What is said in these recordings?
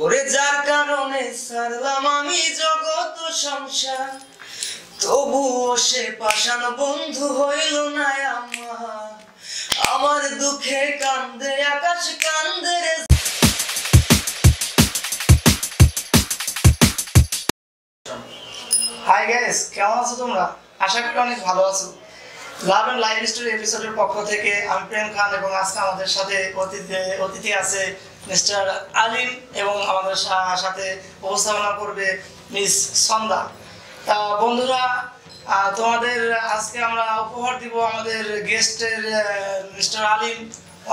ওরে যার কারণে ছাড়লাম আমি জগৎ সংসার, তবুও সে পাষাণ বন্ধু হইল না আমার। আমার দুঃখে কান্দে আকাশ কান্দে রে। হাই গাইস, কেমন আছো তোমরা? আশা করি অনেক ভালো আছো। লাভ এন্ড লাইফ স্টোরি এপিসোডের পক্ষ থেকে আমি প্রেম খান এবং আজকে আমাদের সাথে অতিথি আছে মিস্টার আলিম এবং আমাদের সাথে উপস্থাপনা করবে মিস সন্ধ্যা। তা বন্ধুরা, তোমাদের আজকে আমরা উপহার দিব আমাদের গেস্টের মিস্টার আলিম।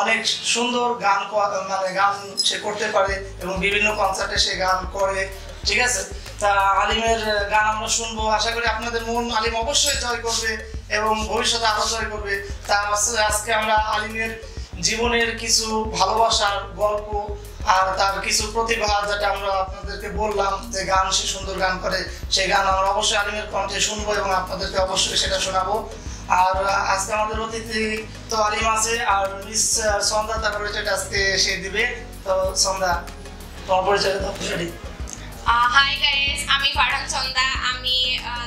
অনেক সুন্দর গান গান সে করতে পারে এবং বিভিন্ন কনসার্টে সে গান করে, ঠিক আছে? তা আলিমের গান আমরা শুনবো। আশা করি আপনাদের মন আলিম অবশ্যই জয় করবে এবং ভবিষ্যতে আরো জয় করবে। তা আজকে আমরা আলিমের জীবনের কিছু ভালোবাসার গল্প আর তার কিছু প্রতিভা, যেটা আমরা আপনাদেরকে বললাম যে গান সে সুন্দর গান করে, সেই গান আমরা অবশ্যই আলিমের কণ্ঠে শুনবো এবং আপনাদেরকে অবশ্যই সেটা শোনাবো। আর আজকে আমাদের অতিথি তো আলিম আছে, আর মিস সন্ধ্যা তার পরিচয়টা আজকে সে দিবে। তো সন্ধ্যা, তোমার পরিচয়টা দাও। হাই গাইস, আমি ফারহান সন্ধ্যা। আমি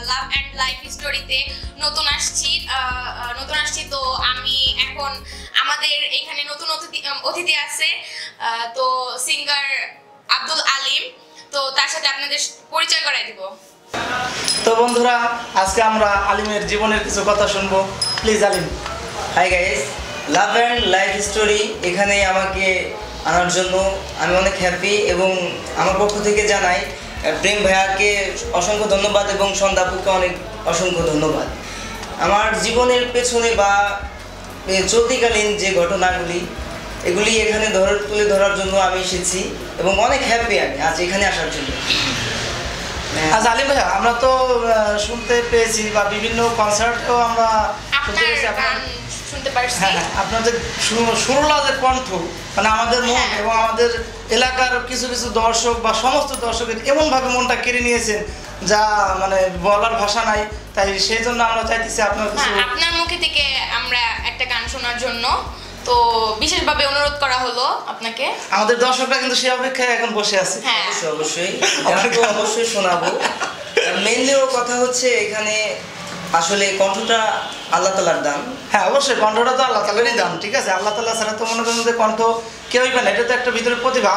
লাভ অ্যান্ড লাইফ স্টোরিতে নতুন আসছি। তো আমি এখন আমাদের এখানে নতুন অতিথি আছে, তো সিঙ্গার আব্দুল আলিম। তো তার সাথে আপনাদের পরিচয় করাই দিব। তো বন্ধুরা, আজকে আমরা আলিমের জীবনের কিছু কথা শুনবো। Please Alim. Hi guys, love and life story এখানে আমাকে আনার জন্য আমি অনেক হ্যাপি এবং আমার পক্ষ থেকে জানাই প্রেম ভাইয়াকে অসংখ্য ধন্যবাদ এবং সন্ধ্যাপুকে অনেক অসংখ্য ধন্যবাদ। আমার জীবনের পেছনে বা চলতিকালীন যে ঘটনাগুলি, এগুলি এখানে তুলে ধরার জন্য আমি এসেছি এবং অনেক হ্যাপি আমি আজ এখানে আসার জন্য। আচ্ছা আলিম ভাইয়া, আমরা তো শুনতে পেয়েছি বা বিভিন্ন কনসার্টেও আমরা শুনতে পারছি আপনাদের সুরলা যে কণ্ঠ, মানে আমাদের মন এবং আমাদের এলাকার কিছু কিছু দর্শক বা সমস্ত দর্শকের এমনভাবে মনটা কেড়ে নিয়েছেন যা মানে বলার ভাষা নাই। তাই সেই জন্য আমরা চাইতেছি আপনার মুখে থেকে আমরা একটা গান শোনার জন্য। তো বিশেষভাবে অনুরোধ করা হলো আপনাকে। আমাদের দর্শকরা কিন্তু সেই অপেক্ষায় এখন বসে আছে। অবশ্যই অবশ্যই শোনাবো। মেইনলি কথা হচ্ছে এখানে আসলে কণ্ঠটা আল্লাহ তাআলার দান। হ্যাঁ অবশ্যই, কণ্ঠটা তো আল্লাহ তাআলারই দান, ঠিক আছে? আল্লাহ তাআলা ছাড়া তো মনে করেন যে কণ্ঠ কেউই পায় না। এটা তো একটা ভিতরের প্রতিভা।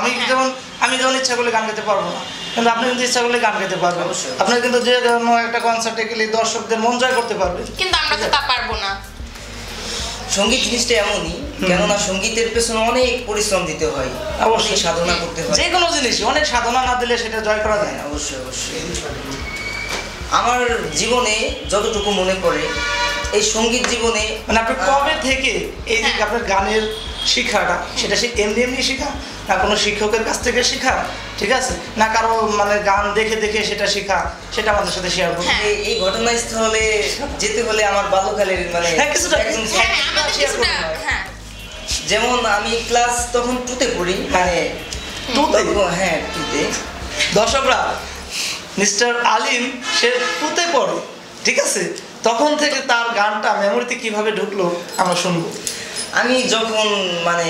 আমি যেমন ইচ্ছা করলে গান গাইতে পারবো না, কিন্তু আপনি কিন্তু ইচ্ছা করলে গান গাইতে পারবেন। আপনি কিন্তু যে কোনো একটা কনসার্টে গেলে দর্শকদের মন জয় করতে পারবেন, কিন্তু আমরা তো তা পারবো না। সঙ্গীত জিনিসটা এমনই, কেননা সঙ্গীতের পেছনে অনেক পরিশ্রম দিতে হয়, অবশ্যই সাধনা করতে হয়। যে কোনো জিনিস অনেক সাধনা না দিলে সেটা জয় করা যায় না। অবশ্যই। আমার জীবনে যতটুকু মনে পড়ে, এই সঙ্গীত জীবনে মানে আপনি কবে থেকে এই যে আপনার গানের শিক্ষাটা, সেটা সে এমনি শেখা না কোনো শিক্ষকের কাছ থেকে শেখা, ঠিক আছে, না কারো মানে গান দেখে দেখে সেটা শেখা, সেটা আমাদের সাথে শেয়ার করুন। এই ঘটনাস্থলে যেতে হলে আমার বাল্যকালের মানে যেমন আমি ক্লাস তখন 2তে পড়ি, মানে 2তে। দর্শকরা, মিস্টার আলিম সে 2তে পড়ে, ঠিক আছে? তখন থেকে তার গানটা মেমোরিতে কিভাবে ঢুকলো আমরা শুনবো। আমি যখন মানে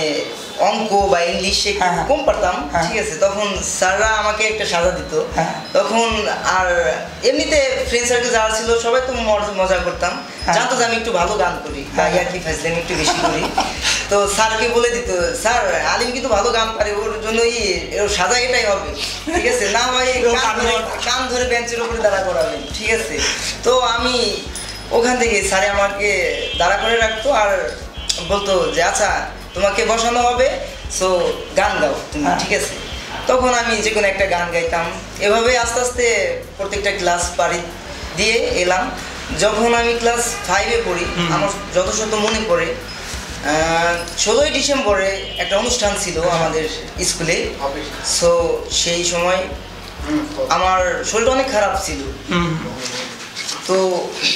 অঙ্ক বা ইংলিশে কম পারতাম, ঠিক আছে, তখন স্যাররা আমাকে একটা সাজা দিত। তখন আর এমনিতে ফ্রেন্ড সার্কেল যারা ছিল সবাই তো মজা করতাম, জানতো যে আমি একটু ভালো গান করি বা ইয়ার্কি ফাজলামি একটু বেশি করি। তো স্যারকে বলে দিত, স্যার আলিম কিন্তু ভালো গান পারে, ওর জন্য সাজা এটাই হবে, ঠিক আছে, না হয় কান ধরে বেঞ্চের উপরে দাঁড়া করাবেন, ঠিক আছে? তো আমি ওখান থেকে স্যারে আমাকে দাঁড়া করে রাখতো আর বলতো যে আচ্ছা তোমাকে বসানো হবে, সো গান গাও তুমি, ঠিক আছে? তখন আমি যে কোনো একটা গান গাইতাম। এভাবে আস্তে আস্তে প্রত্যেকটা ক্লাস পারি দিয়ে এলাম। যখন আমি ক্লাস 5-এ পড়ি, আমার যথাযথ মনে পড়ে 16ই ডিসেম্বরে একটা অনুষ্ঠান ছিল আমাদের স্কুলে। সো সেই সময় আমার শরীরটা অনেক খারাপ ছিল। তো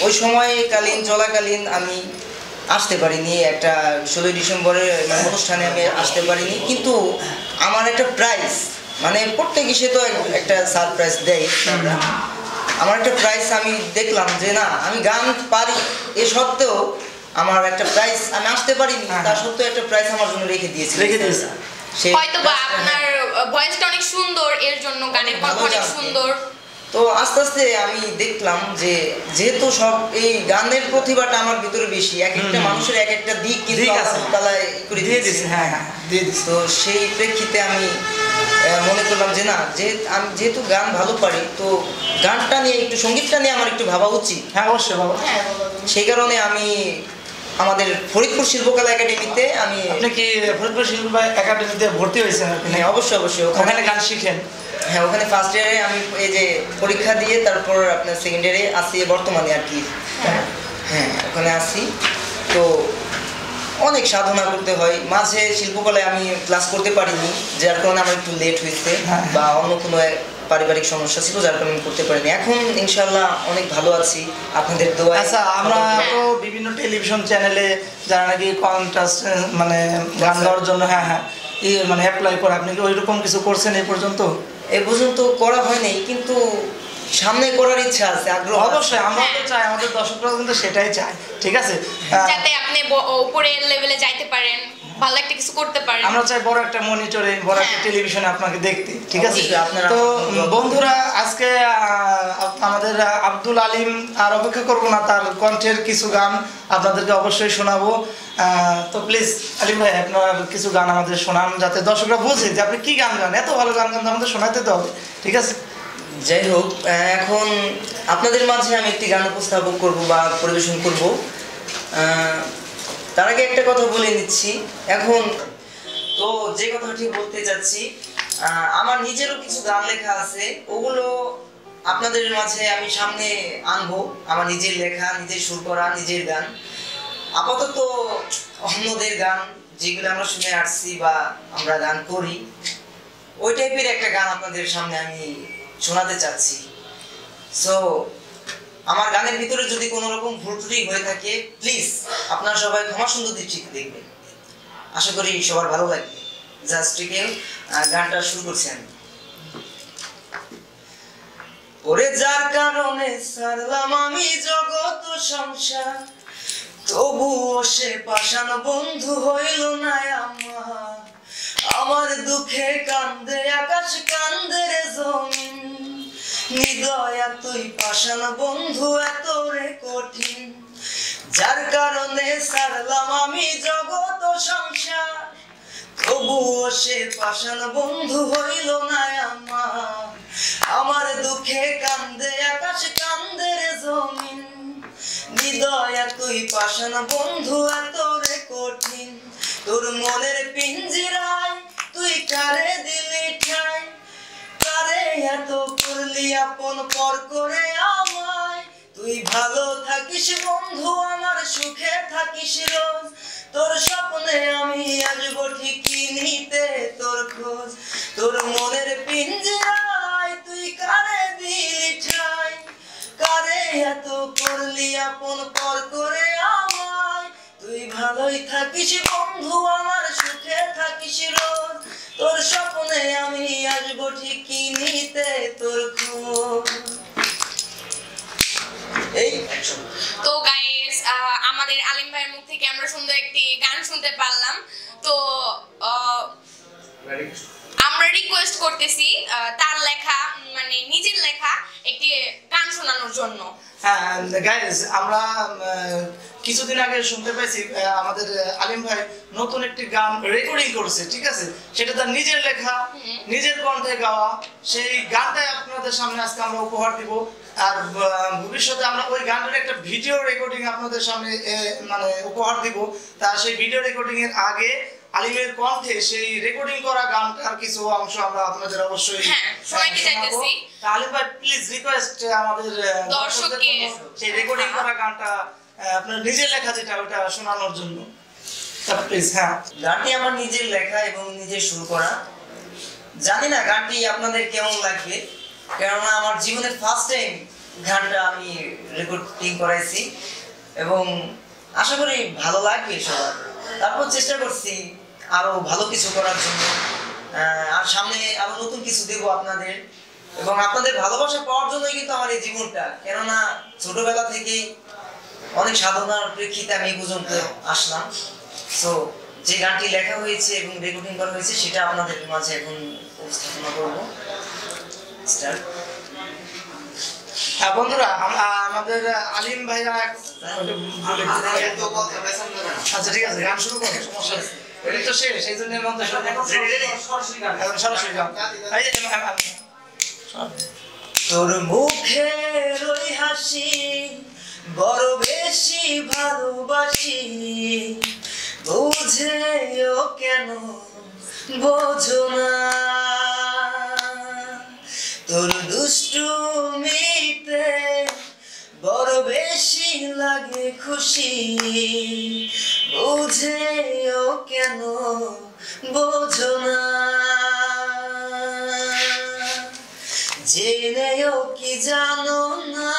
ওই সময় চলাকালীন আমি আসতে পারিনি, একটা 16ই ডিসেম্বরের অনুষ্ঠানে আমি আসতে পারিনি। কিন্তু আমার একটা প্রাইজ, মানে প্রত্যেক সে তো একটা সারপ্রাইজ দেয়, আমার একটা প্রাইজ আমি দেখলাম যে না আমি গান পারি, এ সত্ত্বেও আমার একটা প্রাইজ, আমি আসতে পারিনি, তার সত্ত্বেও একটা প্রাইজ আমার জন্য রেখে দিয়েছে। হয়তো বা আপনার ভয়েসটা অনেক সুন্দর, আমাদের জন্য, গানের কণ্ঠ অনেক সুন্দর। তো আস্তে আস্তে আমি দেখলাম যে যেহেতু সব এই গানের প্রতিভাটা আমার ভিতরে বেশি, এক একটা মানুষের এক একটা দিক কিন্তু আল্লাহ তাআলা করে দিয়েছে। হ্যাঁ দিয়ে দিয়েছে। তো সেই প্রেক্ষিতে আমি মনে করলাম যে না, আমি যেহেতু গান ভালো পারি, তো গানটা নিয়ে একটু, সঙ্গীতটা নিয়ে আমার একটু ভাবা উচিত। হ্যাঁ অবশ্যই বাবা। সেই কারণে আমি আমাদের ফরিদপুর শিল্পকলা একাডেমিতে আমি। আপনি কি ফরিদপুর শিল্পকলা একাডেমিতে ভর্তি হয়েছেন? হ্যাঁ অবশ্যই ওখানে গান শিখেন? হ্যাঁ ওখানে ফার্স্ট ইয়ারে আমি এই যে পরীক্ষা দিয়ে তারপর আপনার সেকেন্ড ইয়ারে আসি বর্তমানে আর কি। হ্যাঁ ওখানে আসি। তো অনেক সাধনা করতে হয়, মাঝে শিল্পকলায় আমি ক্লাস করতে পারিনি, যার কারণে আমার একটু লেট হয়েছে, বা অন্য কোনো পারিবারিক সমস্যা ছিল যার কারণে আমি করতে পারিনি। এখন ইনশাআল্লাহ অনেক ভালো আছি আপনাদের দোয়ায়। আচ্ছা, আমরা তো বিভিন্ন টেলিভিশন চ্যানেলে যারা নাকি কন্টেস্ট মানে গান গাওয়ার জন্য মানে অ্যাপ্লাই করে, আপনি কি ওইরকম কিছু করছেন এই পর্যন্ত? এই পর্যন্ত করা হয়নি, কিন্তু সামনে করার ইচ্ছা আছে, আগ্রহ। অবশ্যই আমরা তো চাই, আমাদের দর্শকরা কিন্তু সেটাই চায়, ঠিক আছে, যাতে আপনি উপরের লেভেলে যাইতে পারেন, ভালো একটা কিছু করতে পারেন। আমরা চাই বড় একটা মনিটরে, বড় একটা টেলিভিশনে আপনাকে দেখতে, ঠিক আছে। তো বন্ধুরা, আজকে আমাদের আব্দুল আলিম আর অপেক্ষা করবো না, তার কণ্ঠের কিছু গান আপনাদেরকে অবশ্যই শোনাবো। তো প্লিজ আলিম ভাই, আপনার কিছু গান আমাদের শোনান, যাতে দর্শকরা বোঝে যে আপনি কি গান গান, এত ভালো গান গান আমাদের শোনাতে তো হবে, ঠিক আছে। যাই হোক, এখন আপনাদের মাঝে আমি একটি গান উপস্থাপন করব বা পরিবেশন করব। তার আগে একটা কথা বলে নিচ্ছি, এখন তো যে কথাটি বলতে চাচ্ছি, আমার নিজেরও কিছু গান লেখা আছে, ওগুলো আপনাদের মাঝে আমি সামনে আনবো। আমার নিজের লেখা, নিজের সুর করা, নিজের গান। আপাতত অন্যদের গান যেগুলো আমরা শুনে আসছি বা আমরা গান করি, ওই টাইপের একটা গান আপনাদের সামনে আমি শোনাতে চাচ্ছি। সো আমার গানের ভিতরে যদি কোনো রকম ভুল ত্রুটি হয়ে থাকে, প্লিজ আপনারা সবাই ক্ষমা সুন্দর দৃষ্টিতে দেখবেন। আশা করি সবার ভালো লাগবে। জাস্ট গানটা শুরু করছি আমি। ওরে যার কারণে ছাড়লাম আমি জগৎ সংসার, তবুও সে পাষাণ বন্ধু হইল না আমার। আমার দুঃখে কান্দে আকাশ, কান্দে রে জমিন, হৃদয় তুই পাষাণ বন্ধু এত রে কঠিন। যার কারণে ছাড়লাম আমি জগৎ সংসার, তবুও সে পাষাণ বন্ধু হইল না আমার। আমার দুঃখে কান্দে আকাশ, কান্দে রে জমিন, হৃদয় তুই পাষাণ বন্ধু এত রে কঠিন। তোর মনের পিঞ্জিরায় তুই কারে দিলি ঠাই, কারে এত করলি আপন পর করে আমায়। তুই ভালো থাকিস বন্ধু, আমার সুখে থাকিস রোজ, তোর স্বপ্নে আমি আসবো ঠিকই নিতে তোর খোঁজ। তোর মনের পিঞ্জিরায় তুই কারে দিলি ঠাই, কারে এত করলি আপন পর করে আমায়। তুই ভালোই থাকিস বন্ধু, আমার সুখে থাকিস রোজ, তোর স্বপ্নে আমি আসবো ঠিকই নিতে তোর খোঁজ। এই তো গাইস, আমাদের আলিম ভাইয়ের মুখ থেকে আমরা সুন্দর একটি গান শুনতে পারলাম। তো আমরা রিকোয়েস্ট করতেছি তার লেখা, মানে নিজের লেখা একটি গান শোনানোর জন্য। হ্যাঁ গাইস, আমরা কিছুদিন আগে শুনতে পেয়েছি আমাদের আলিম ভাই নতুন একটি গান রেকর্ডিং করেছে, ঠিক আছে। সেটা তার নিজের লেখা, নিজের কণ্ঠে গাওয়া। সেই গানটাই আপনাদের সামনে আজকে আমরা উপহার দিব। আর ভবিষ্যতে আমরা ওই গানটার একটা ভিডিও রেকর্ডিং আপনাদের সামনে মানে উপহার দিব। তা সেই ভিডিও রেকর্ডিং এর আগে আলিমের কণ্ঠে সেই রেকর্ডিং করা গানটার কিছু অংশ আমরা আপনাদের অবশ্যই শোনাতে চাইতেছি। আলিম ভাই প্লিজ রিকোয়েস্ট আমাদের দর্শককে সেই রেকর্ডিং করা গানটা আপনার নিজের লেখা যেটা, ওটা শোনানোর জন্য প্লিজ। হ্যাঁ, গানটি আমার নিজের লেখা এবং নিজের সুর করা। জানি না গানটি আপনাদের কেমন লাগবে, কেননা আমার জীবনের ফার্স্ট টাইম গানটা আমি রেকর্ডিং করাইছি এবং আশা করি ভালো লাগবে সবার। তারপর চেষ্টা করছি আরো ভালো কিছু করার জন্য, আর সামনে আরো নতুন কিছু দেব আপনাদের, এবং আপনাদের ভালোবাসা পাওয়ার জন্যই কিন্তু আমার এই জীবনটা। কেননা ছোটবেলা থেকেই অনেক সাধনার প্রেক্ষিতে আমি এই পর্যন্ত আসলাম। সো যে গানটি লেখা হয়েছে এবং রেকর্ডিং করা হয়েছে সেটা আপনাদের মাঝে এখন উপস্থাপনা করবো। স্টার্ট। বন্ধুরা আমাদের আলিম ভাইরা আচ্ছা ঠিক আছে, গান শুরু করো, সমস্যা নেই। এটা তো শেষ, সেই জন্য সরাসরি গান। তোর মুখের ওই হাসি বড় বেশি ভালোবাসি, বুঝেও কেন বোঝো না, তোর দুষ্টুমিতে বড় বেশি লাগে খুশি, বুঝেও কেন বোঝো না, জেনেও কি জানো না,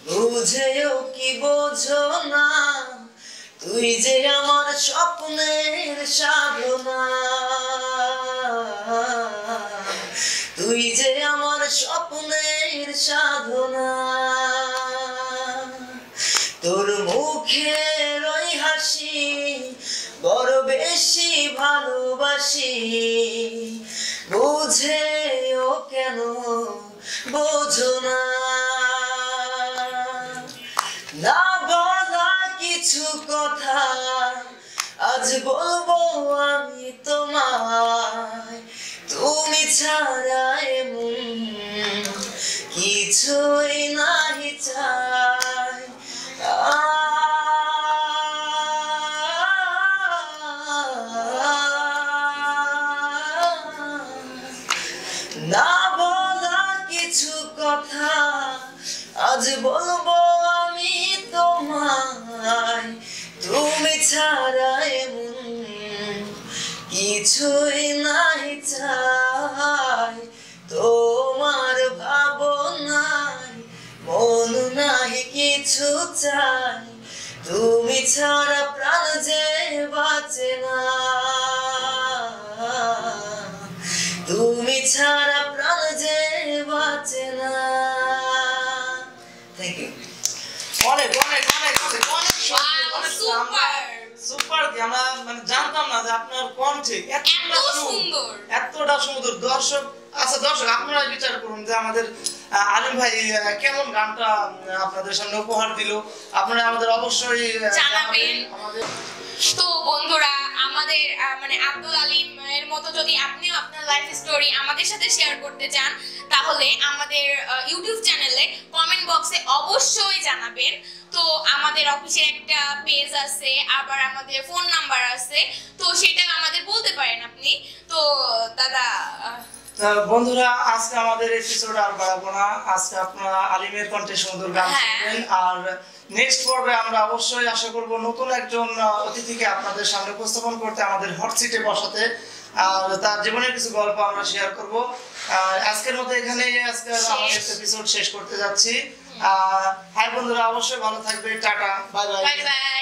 বুঝেও কি বোঝো না, তুই যে আমার স্বপ্নের সাধনা, তুই যে আমার স্বপ্নের সাধনা, তোর মুখের ওই হাসি বড় বেশি ভালোবাসি, বুঝেও কেন বোঝো না, না বলা কিছু কথা আজ বলবো আমি তোমায়, তুমি ছাড়া এমন কিছুই নাহি চাই, না বলা কিছু কথা আজ বলবো আমি তোমায়, তুমি ছাড়া এমন কিছুই নাই চাই, তোমার ভাবনায় মন নাই কিছু চাই, তুমি ছাড়া প্রাণ যে বাঁচে না, তুমি ছাড়া প্রাণ যে বাঁচে না। Thank you. অনেক অনেক অনেক অনেক অনেক সুপার। আমরা মানে জানতাম না যে আপনার কণ্ঠে এতটা সুন্দর। দর্শক, আচ্ছা দর্শক আপনারা বিচার করুন যে আমাদের আলিম ভাই কেমন গানটা আপনাদের সামনে উপহার দিল, আপনারা আমাদের অবশ্যই জানাবেন। আমাদের তো বন্ধুরা, আমাদের মানে আব্দুল আলিম এর মতো যদি আপনিও আপনার লাইফ স্টোরি আমাদের সাথে শেয়ার করতে চান, তাহলে আমাদের ইউটিউব চ্যানেলে কমেন্ট বক্সে অবশ্যই জানাবেন। তো আমাদের অফিসের একটা পেজ আছে, আবার আমাদের ফোন নাম্বার আছে, তো সেটা আমাদের বলতে পারেন আপনি। তো দাদা বন্ধুরা, আজকে আমাদের এপিসোড আর বাড়াবো না। আজকে আপনারা আলিমের কণ্ঠে সুন্দর গান শুনবেন, আর নেক্সট পর্বে আমরা অবশ্যই আশা করব নতুন একজন অতিথিকে আপনাদের সামনে উপস্থাপন করতে, আমাদের হট সিটে বসাতে, আর তার জীবনের কিছু গল্প আমরা শেয়ার করব। আজকের মতো এখানে আজকে আমাদের এপিসোড শেষ করতে যাচ্ছি। হাই বন্ধুরা, অবশ্যই ভালো থাকবে, টাটা, বাই বাই।